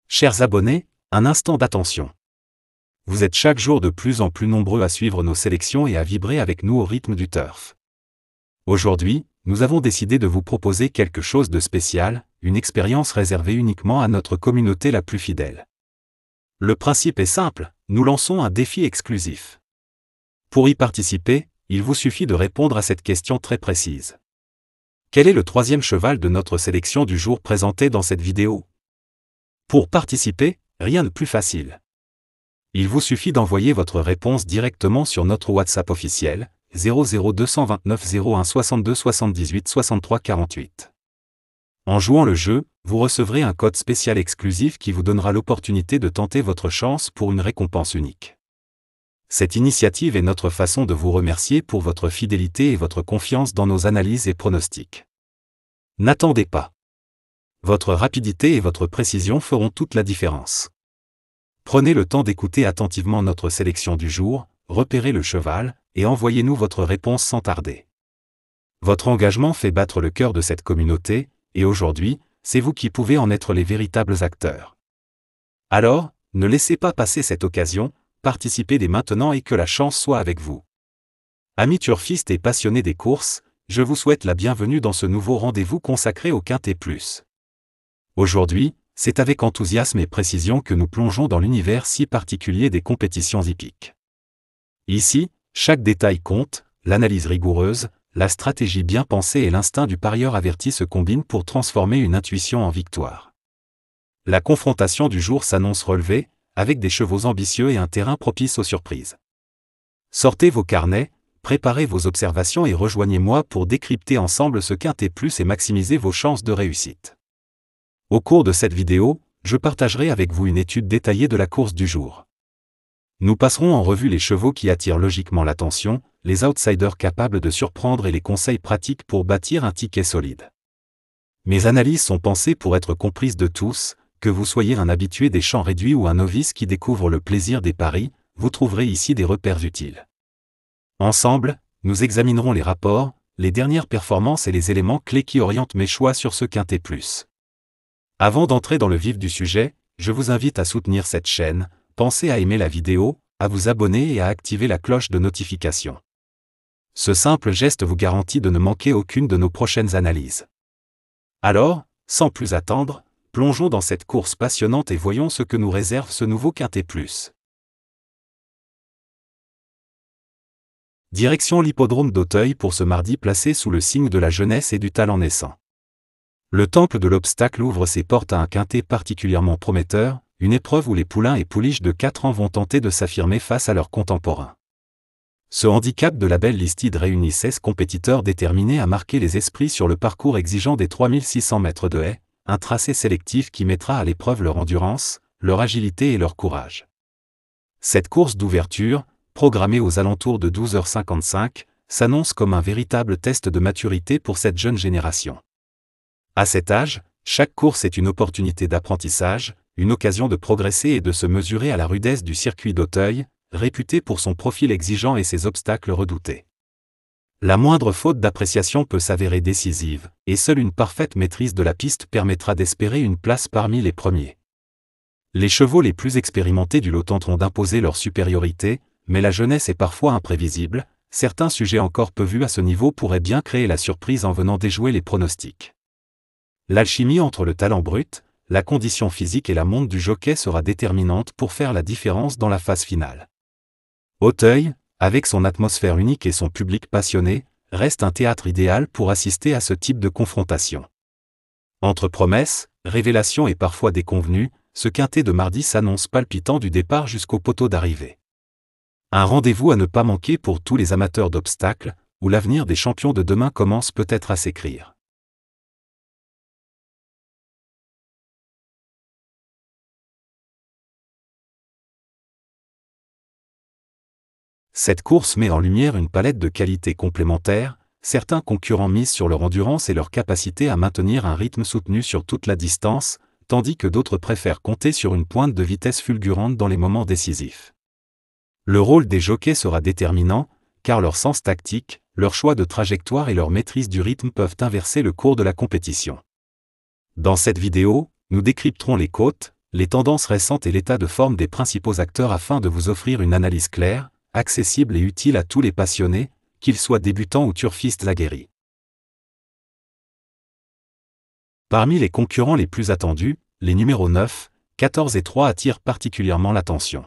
Chers abonnés, un instant d'attention. Vous êtes chaque jour de plus en plus nombreux à suivre nos sélections et à vibrer avec nous au rythme du turf. Aujourd'hui, nous avons décidé de vous proposer quelque chose de spécial, une expérience réservée uniquement à notre communauté la plus fidèle. Le principe est simple, nous lançons un défi exclusif. Pour y participer, il vous suffit de répondre à cette question très précise. Quel est le troisième cheval de notre sélection du jour présenté dans cette vidéo? Pour participer, rien de plus facile. Il vous suffit d'envoyer votre réponse directement sur notre WhatsApp officiel, 00229 01 62 78 63 48. En jouant le jeu, vous recevrez un code spécial exclusif qui vous donnera l'opportunité de tenter votre chance pour une récompense unique. Cette initiative est notre façon de vous remercier pour votre fidélité et votre confiance dans nos analyses et pronostics. N'attendez pas. Votre rapidité et votre précision feront toute la différence. Prenez le temps d'écouter attentivement notre sélection du jour, repérez le cheval, et envoyez-nous votre réponse sans tarder. Votre engagement fait battre le cœur de cette communauté, et aujourd'hui, c'est vous qui pouvez en être les véritables acteurs. Alors, ne laissez pas passer cette occasion, participez dès maintenant et que la chance soit avec vous. Amis turfistes et passionnés des courses, je vous souhaite la bienvenue dans ce nouveau rendez-vous consacré au Quintet Plus. Aujourd'hui, c'est avec enthousiasme et précision que nous plongeons dans l'univers si particulier des compétitions hippiques. Ici, chaque détail compte, l'analyse rigoureuse, la stratégie bien pensée et l'instinct du parieur averti se combinent pour transformer une intuition en victoire. La confrontation du jour s'annonce relevée, avec des chevaux ambitieux et un terrain propice aux surprises. Sortez vos carnets, préparez vos observations et rejoignez-moi pour décrypter ensemble ce Quintet Plus et maximiser vos chances de réussite. Au cours de cette vidéo, je partagerai avec vous une étude détaillée de la course du jour. Nous passerons en revue les chevaux qui attirent logiquement l'attention, les outsiders capables de surprendre et les conseils pratiques pour bâtir un ticket solide. Mes analyses sont pensées pour être comprises de tous, que vous soyez un habitué des champs réduits ou un novice qui découvre le plaisir des paris, vous trouverez ici des repères utiles. Ensemble, nous examinerons les rapports, les dernières performances et les éléments clés qui orientent mes choix sur ce Quintet Plus. Avant d'entrer dans le vif du sujet, je vous invite à soutenir cette chaîne, pensez à aimer la vidéo, à vous abonner et à activer la cloche de notification. Ce simple geste vous garantit de ne manquer aucune de nos prochaines analyses. Alors, sans plus attendre, plongeons dans cette course passionnante et voyons ce que nous réserve ce nouveau Quintet Plus. Direction l'hippodrome d'Auteuil pour ce mardi placé sous le signe de la jeunesse et du talent naissant. Le temple de l'obstacle ouvre ses portes à un quintet particulièrement prometteur, une épreuve où les poulains et pouliches de 4 ans vont tenter de s'affirmer face à leurs contemporains. Ce handicap de la belle Listide réunit 16 compétiteurs déterminés à marquer les esprits sur le parcours exigeant des 3600 mètres de haie, un tracé sélectif qui mettra à l'épreuve leur endurance, leur agilité et leur courage. Cette course d'ouverture, programmée aux alentours de 12h55, s'annonce comme un véritable test de maturité pour cette jeune génération. À cet âge, chaque course est une opportunité d'apprentissage, une occasion de progresser et de se mesurer à la rudesse du circuit d'Auteuil, réputé pour son profil exigeant et ses obstacles redoutés. La moindre faute d'appréciation peut s'avérer décisive, et seule une parfaite maîtrise de la piste permettra d'espérer une place parmi les premiers. Les chevaux les plus expérimentés du lot tenteront d'imposer leur supériorité, mais la jeunesse est parfois imprévisible, certains sujets encore peu vus à ce niveau pourraient bien créer la surprise en venant déjouer les pronostics. L'alchimie entre le talent brut, la condition physique et la monte du jockey sera déterminante pour faire la différence dans la phase finale. Auteuil, avec son atmosphère unique et son public passionné, reste un théâtre idéal pour assister à ce type de confrontation. Entre promesses, révélations et parfois déconvenues, ce quintet de mardi s'annonce palpitant du départ jusqu'au poteau d'arrivée. Un rendez-vous à ne pas manquer pour tous les amateurs d'obstacles, où l'avenir des champions de demain commence peut-être à s'écrire. Cette course met en lumière une palette de qualités complémentaires, certains concurrents misent sur leur endurance et leur capacité à maintenir un rythme soutenu sur toute la distance, tandis que d'autres préfèrent compter sur une pointe de vitesse fulgurante dans les moments décisifs. Le rôle des jockeys sera déterminant, car leur sens tactique, leur choix de trajectoire et leur maîtrise du rythme peuvent inverser le cours de la compétition. Dans cette vidéo, nous décrypterons les côtes, les tendances récentes et l'état de forme des principaux acteurs afin de vous offrir une analyse claire, accessible et utile à tous les passionnés, qu'ils soient débutants ou turfistes aguerris. Parmi les concurrents les plus attendus, les numéros 9, 14 et 3 attirent particulièrement l'attention.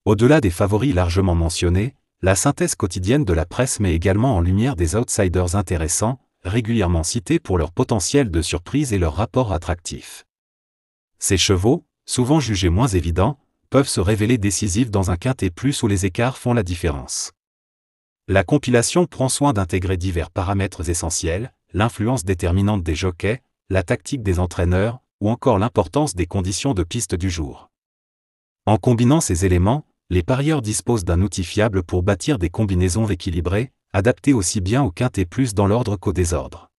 Au-delà des favoris largement mentionnés, la synthèse quotidienne de la presse met également en lumière des outsiders intéressants, régulièrement cités pour leur potentiel de surprise et leur rapport attractif. Ces chevaux, souvent jugés moins évidents, peuvent se révéler décisifs dans un quintet plus où les écarts font la différence. La compilation prend soin d'intégrer divers paramètres essentiels, l'influence déterminante des jockeys, la tactique des entraîneurs, ou encore l'importance des conditions de piste du jour. En combinant ces éléments, les parieurs disposent d'un outil fiable pour bâtir des combinaisons équilibrées, adaptées aussi bien au quintet plus dans l'ordre qu'au désordre.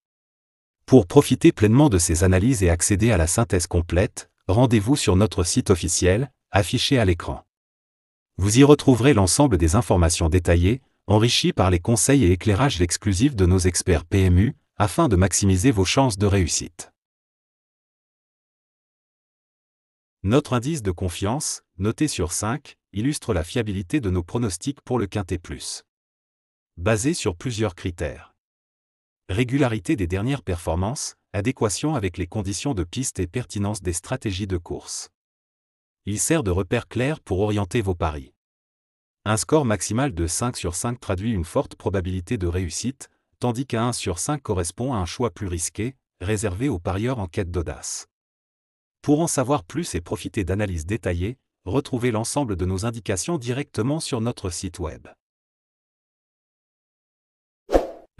Pour profiter pleinement de ces analyses et accéder à la synthèse complète, rendez-vous sur notre site officiel, affiché à l'écran. Vous y retrouverez l'ensemble des informations détaillées, enrichies par les conseils et éclairages exclusifs de nos experts PMU, afin de maximiser vos chances de réussite. Notre indice de confiance, noté sur 5, illustre la fiabilité de nos pronostics pour le quintet plus. Basé sur plusieurs critères. Régularité des dernières performances, adéquation avec les conditions de piste et pertinence des stratégies de course. Il sert de repère clair pour orienter vos paris. Un score maximal de 5 sur 5 traduit une forte probabilité de réussite, tandis qu'un 1 sur 5 correspond à un choix plus risqué, réservé aux parieurs en quête d'audace. Pour en savoir plus et profiter d'analyses détaillées, retrouvez l'ensemble de nos indications directement sur notre site web.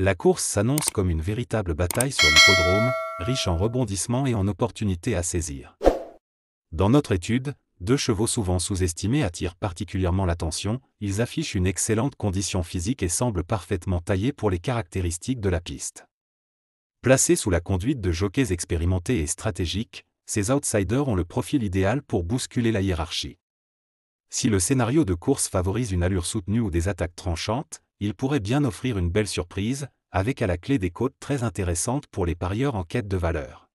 La course s'annonce comme une véritable bataille sur l'hippodrome, riche en rebondissements et en opportunités à saisir. Dans notre étude, 2 chevaux souvent sous-estimés attirent particulièrement l'attention, ils affichent une excellente condition physique et semblent parfaitement taillés pour les caractéristiques de la piste. Placés sous la conduite de jockeys expérimentés et stratégiques, ces outsiders ont le profil idéal pour bousculer la hiérarchie. Si le scénario de course favorise une allure soutenue ou des attaques tranchantes, il pourrait bien offrir une belle surprise, avec à la clé des cotes très intéressantes pour les parieurs en quête de valeur.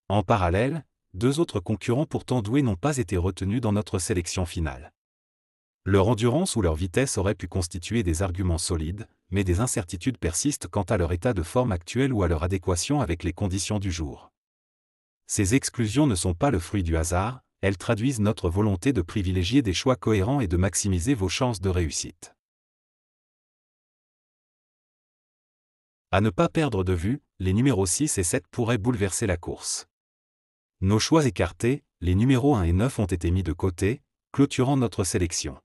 En parallèle, 2 autres concurrents pourtant doués n'ont pas été retenus dans notre sélection finale. Leur endurance ou leur vitesse auraient pu constituer des arguments solides, mais des incertitudes persistent quant à leur état de forme actuel ou à leur adéquation avec les conditions du jour. Ces exclusions ne sont pas le fruit du hasard, elles traduisent notre volonté de privilégier des choix cohérents et de maximiser vos chances de réussite. À ne pas perdre de vue, les numéros 6 et 7 pourraient bouleverser la course. Nos choix écartés, les numéros 1 et 9 ont été mis de côté, clôturant notre sélection.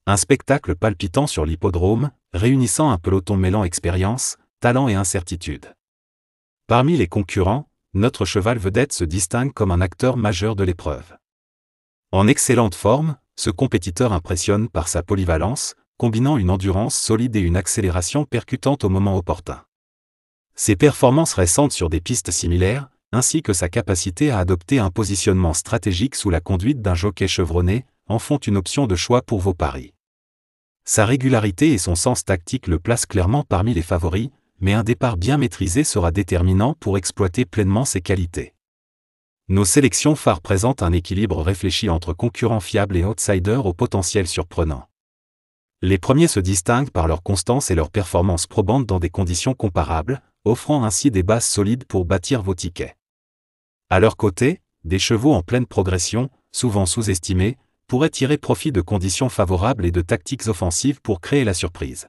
Un spectacle palpitant sur l'hippodrome, réunissant un peloton mêlant expérience, talent et incertitude. Parmi les concurrents, notre cheval vedette se distingue comme un acteur majeur de l'épreuve. En excellente forme, ce compétiteur impressionne par sa polyvalence, combinant une endurance solide et une accélération percutante au moment opportun. Ses performances récentes sur des pistes similaires, ainsi que sa capacité à adopter un positionnement stratégique sous la conduite d'un jockey chevronné, en font une option de choix pour vos paris. Sa régularité et son sens tactique le placent clairement parmi les favoris, mais un départ bien maîtrisé sera déterminant pour exploiter pleinement ses qualités. Nos sélections phares présentent un équilibre réfléchi entre concurrents fiables et outsiders au potentiel surprenant. Les premiers se distinguent par leur constance et leur performance probante dans des conditions comparables, offrant ainsi des bases solides pour bâtir vos tickets. À leur côté, des chevaux en pleine progression, souvent sous-estimés, pourraient tirer profit de conditions favorables et de tactiques offensives pour créer la surprise.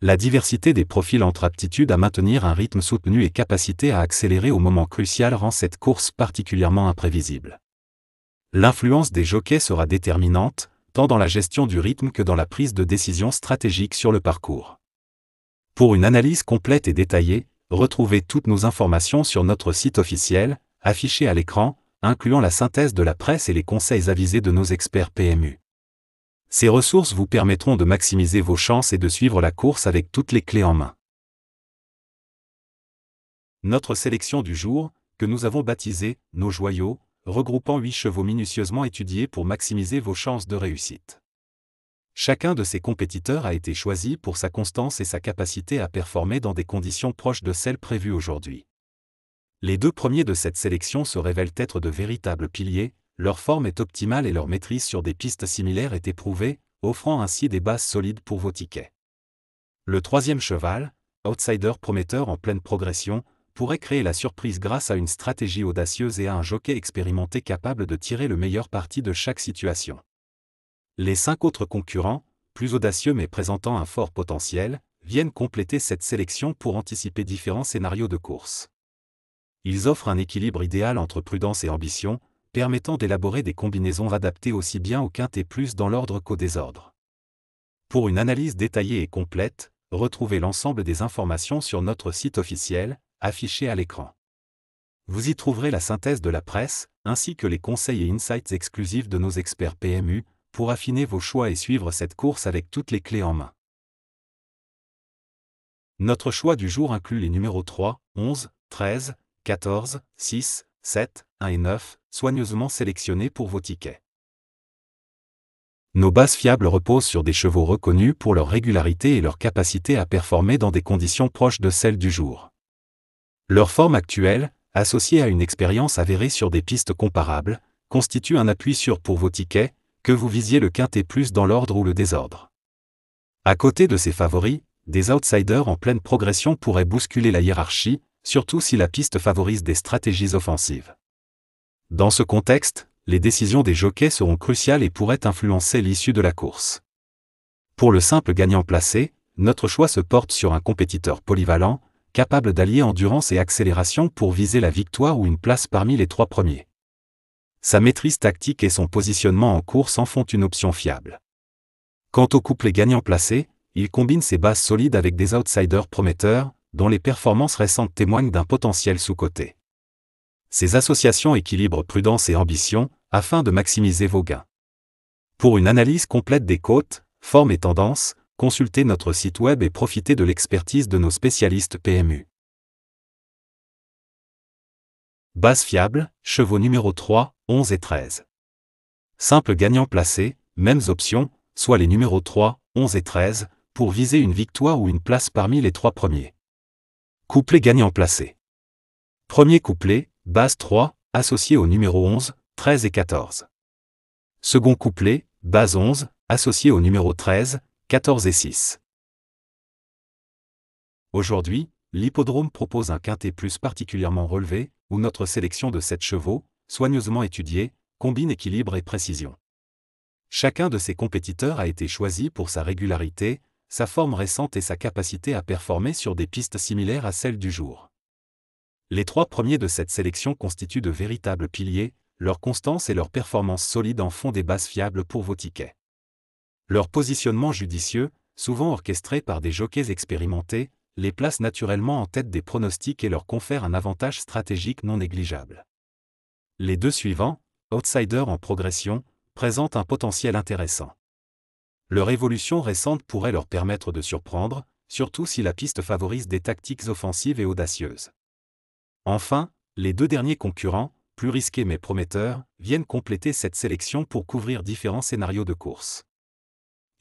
La diversité des profils entre aptitude à maintenir un rythme soutenu et capacité à accélérer au moment crucial rend cette course particulièrement imprévisible. L'influence des jockeys sera déterminante, tant dans la gestion du rythme que dans la prise de décision stratégique sur le parcours. Pour une analyse complète et détaillée, retrouvez toutes nos informations sur notre site officiel, affiché à l'écran, incluant la synthèse de la presse et les conseils avisés de nos experts PMU. Ces ressources vous permettront de maximiser vos chances et de suivre la course avec toutes les clés en main. Notre sélection du jour, que nous avons baptisée « Nos joyaux », regroupant 8 chevaux minutieusement étudiés pour maximiser vos chances de réussite. Chacun de ces compétiteurs a été choisi pour sa constance et sa capacité à performer dans des conditions proches de celles prévues aujourd'hui. Les deux premiers de cette sélection se révèlent être de véritables piliers, leur forme est optimale et leur maîtrise sur des pistes similaires est éprouvée, offrant ainsi des bases solides pour vos tickets. Le troisième cheval, outsider prometteur en pleine progression, pourrait créer la surprise grâce à une stratégie audacieuse et à un jockey expérimenté capable de tirer le meilleur parti de chaque situation. Les 5 autres concurrents, plus audacieux mais présentant un fort potentiel, viennent compléter cette sélection pour anticiper différents scénarios de course. Ils offrent un équilibre idéal entre prudence et ambition, permettant d'élaborer des combinaisons adaptées aussi bien au quintet plus dans l'ordre qu'au désordre. Pour une analyse détaillée et complète, retrouvez l'ensemble des informations sur notre site officiel, affiché à l'écran. Vous y trouverez la synthèse de la presse, ainsi que les conseils et insights exclusifs de nos experts PMU, pour affiner vos choix et suivre cette course avec toutes les clés en main. Notre choix du jour inclut les numéros 3, 11, 13, 14, 6, 7, 1 et 9, soigneusement sélectionnés pour vos tickets. Nos bases fiables reposent sur des chevaux reconnus pour leur régularité et leur capacité à performer dans des conditions proches de celles du jour. Leur forme actuelle, associée à une expérience avérée sur des pistes comparables, constitue un appui sûr pour vos tickets, que vous visiez le quintet plus dans l'ordre ou le désordre. À côté de ces favoris, des outsiders en pleine progression pourraient bousculer la hiérarchie, surtout si la piste favorise des stratégies offensives. Dans ce contexte, les décisions des jockeys seront cruciales et pourraient influencer l'issue de la course. Pour le simple gagnant placé, notre choix se porte sur un compétiteur polyvalent, capable d'allier endurance et accélération pour viser la victoire ou une place parmi les 3 premiers. Sa maîtrise tactique et son positionnement en course en font une option fiable. Quant au couplet gagnant placé, il combine ses bases solides avec des outsiders prometteurs, dont les performances récentes témoignent d'un potentiel sous-coté. Ces associations équilibrent prudence et ambition, afin de maximiser vos gains. Pour une analyse complète des cotes, formes et tendances, consultez notre site web et profitez de l'expertise de nos spécialistes PMU. Base fiable, chevaux numéro 3, 11 et 13. Simple gagnant placé, mêmes options, soit les numéros 3, 11 et 13, pour viser une victoire ou une place parmi les 3 premiers. Couplet gagnant placé. Premier couplet, base 3, associé aux numéros 11, 13 et 14. Second couplet, base 11, associé aux numéros 13, 14 et 6. Aujourd'hui, l'hippodrome propose un quintet plus particulièrement relevé, où notre sélection de 7 chevaux, soigneusement étudiée, combine équilibre et précision. Chacun de ces compétiteurs a été choisi pour sa régularité, sa forme récente et sa capacité à performer sur des pistes similaires à celles du jour. Les 3 premiers de cette sélection constituent de véritables piliers, leur constance et leur performance solide en font des bases fiables pour vos tickets. Leur positionnement judicieux, souvent orchestré par des jockeys expérimentés, les place naturellement en tête des pronostics et leur confère un avantage stratégique non négligeable. Les 2 suivants, outsiders en progression, présentent un potentiel intéressant. Leur évolution récente pourrait leur permettre de surprendre, surtout si la piste favorise des tactiques offensives et audacieuses. Enfin, les 2 derniers concurrents, plus risqués mais prometteurs, viennent compléter cette sélection pour couvrir différents scénarios de course.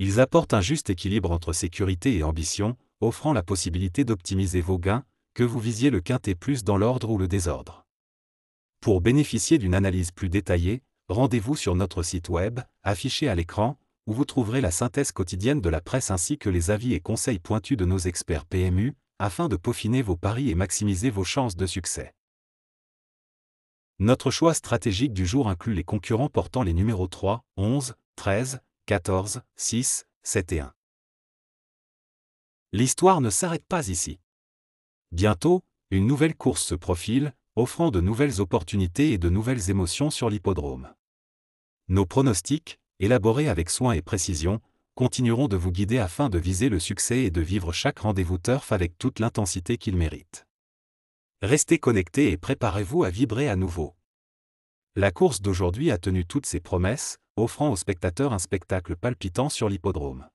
Ils apportent un juste équilibre entre sécurité et ambition, offrant la possibilité d'optimiser vos gains, que vous visiez le quintet plus dans l'ordre ou le désordre. Pour bénéficier d'une analyse plus détaillée, rendez-vous sur notre site web, affiché à l'écran, où vous trouverez la synthèse quotidienne de la presse ainsi que les avis et conseils pointus de nos experts PMU, afin de peaufiner vos paris et maximiser vos chances de succès. Notre choix stratégique du jour inclut les concurrents portant les numéros 3, 11, 13, 14, 6, 7 et 1. L'histoire ne s'arrête pas ici. Bientôt, une nouvelle course se profile, offrant de nouvelles opportunités et de nouvelles émotions sur l'hippodrome. Nos pronostics, élaborés avec soin et précision, continueront de vous guider afin de viser le succès et de vivre chaque rendez-vous turf avec toute l'intensité qu'il mérite. Restez connectés et préparez-vous à vibrer à nouveau. La course d'aujourd'hui a tenu toutes ses promesses, offrant aux spectateurs un spectacle palpitant sur l'hippodrome.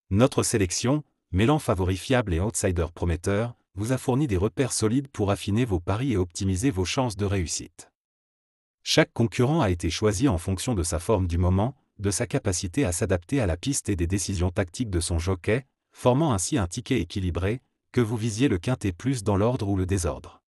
Notre sélection, mêlant favoris fiables et outsiders prometteurs, vous a fourni des repères solides pour affiner vos paris et optimiser vos chances de réussite. Chaque concurrent a été choisi en fonction de sa forme du moment, de sa capacité à s'adapter à la piste et des décisions tactiques de son jockey, formant ainsi un ticket équilibré, que vous visiez le quintet plus dans l'ordre ou le désordre.